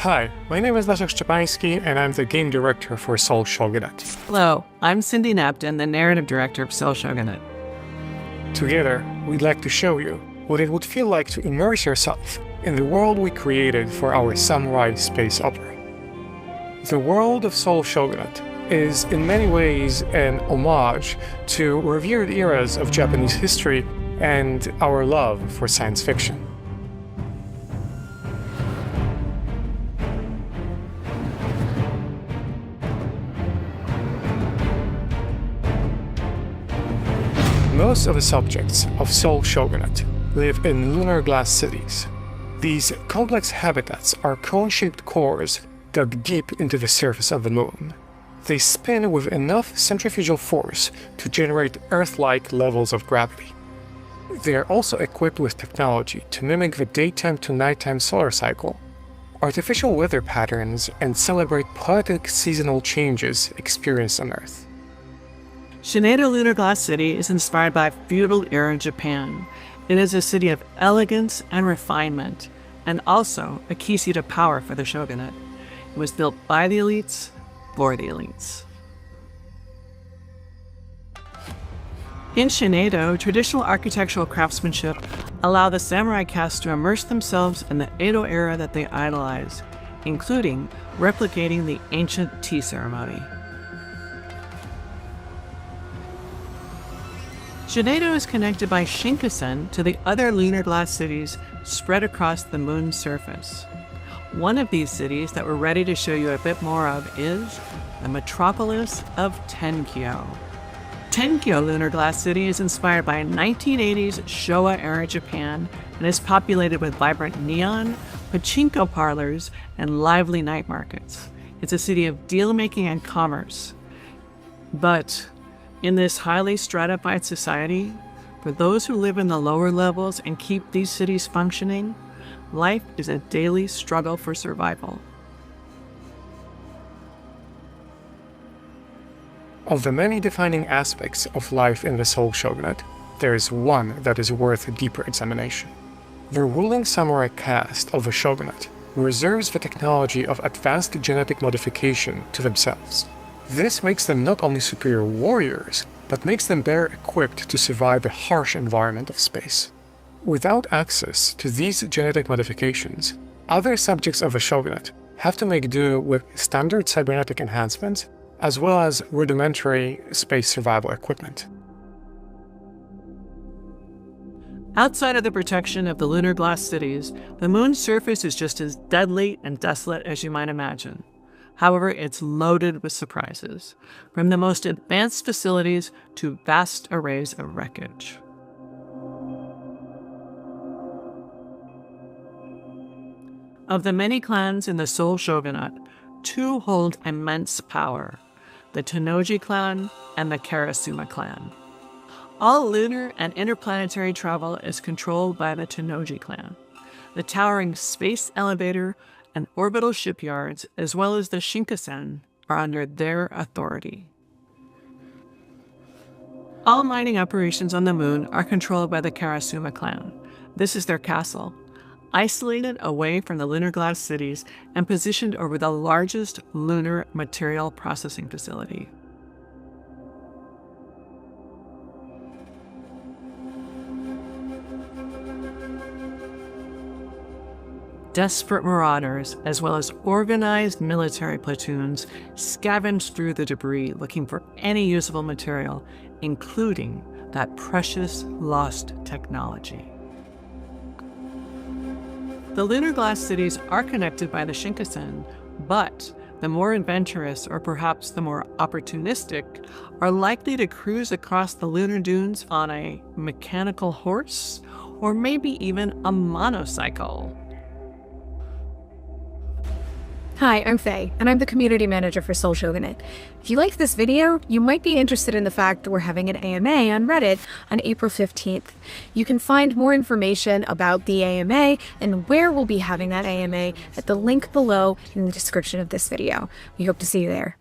Hi, my name is Leszek Szczepański, and I'm the game director for Seoul Shogunate. Hello, I'm Cindy Napton, the narrative director of Seoul Shogunate. Together, we'd like to show you what it would feel like to immerse yourself in the world we created for our samurai space opera. The world of Seoul Shogunate is in many ways an homage to revered eras of Japanese history and our love for science fiction. Most of the subjects of Seoul Shogunate live in lunar glass cities. These complex habitats are cone-shaped cores dug deep into the surface of the moon. They spin with enough centrifugal force to generate Earth-like levels of gravity. They are also equipped with technology to mimic the daytime to nighttime solar cycle, artificial weather patterns, and celebrate poetic seasonal changes experienced on Earth. Shogunate Lunar Glass City is inspired by feudal-era Japan. It is a city of elegance and refinement, and also a key seat of power for the shogunate. It was built by the elites, for the elites. In Shogunate, traditional architectural craftsmanship allow the samurai caste to immerse themselves in the Edo era that they idolize, including replicating the ancient tea ceremony. Shogunate is connected by Shinkansen to the other lunar glass cities spread across the moon's surface. One of these cities that we're ready to show you a bit more of is the metropolis of Tenkyo. Tenkyo Lunar Glass City is inspired by 1980s Showa-era Japan and is populated with vibrant neon, pachinko parlors, and lively night markets. It's a city of deal-making and commerce. But in this highly stratified society, for those who live in the lower levels and keep these cities functioning, life is a daily struggle for survival. Of the many defining aspects of life in the Seoul Shogunate, there is one that is worth a deeper examination. The ruling samurai caste of the shogunate reserves the technology of advanced genetic modification to themselves. This makes them not only superior warriors, but makes them better equipped to survive the harsh environment of space. Without access to these genetic modifications, other subjects of the shogunate have to make do with standard cybernetic enhancements as well as rudimentary space survival equipment. Outside of the protection of the lunar glass cities, the moon's surface is just as deadly and desolate as you might imagine. However, it's loaded with surprises, from the most advanced facilities to vast arrays of wreckage. Of the many clans in the Seoul Shogunate, two hold immense power: the Tennoji clan and the Karasuma clan. All lunar and interplanetary travel is controlled by the Tennoji clan. The towering space elevator and orbital shipyards, as well as the Shinkansen, are under their authority. All mining operations on the moon are controlled by the Karasuma clan. This is their castle, isolated away from the lunar glass cities and positioned over the largest lunar material processing facility. Desperate marauders, as well as organized military platoons, scavenge through the debris looking for any usable material, including that precious lost technology. The lunar glass cities are connected by the Shinkansen, but the more adventurous, or perhaps the more opportunistic, are likely to cruise across the lunar dunes on a mechanical horse, or maybe even a monocycle. Hi, I'm Faye, and I'm the community manager for Seoul Shogunate. If you liked this video, you might be interested in the fact that we're having an AMA on Reddit on April 15th. You can find more information about the AMA and where we'll be having that AMA at the link below in the description of this video. We hope to see you there.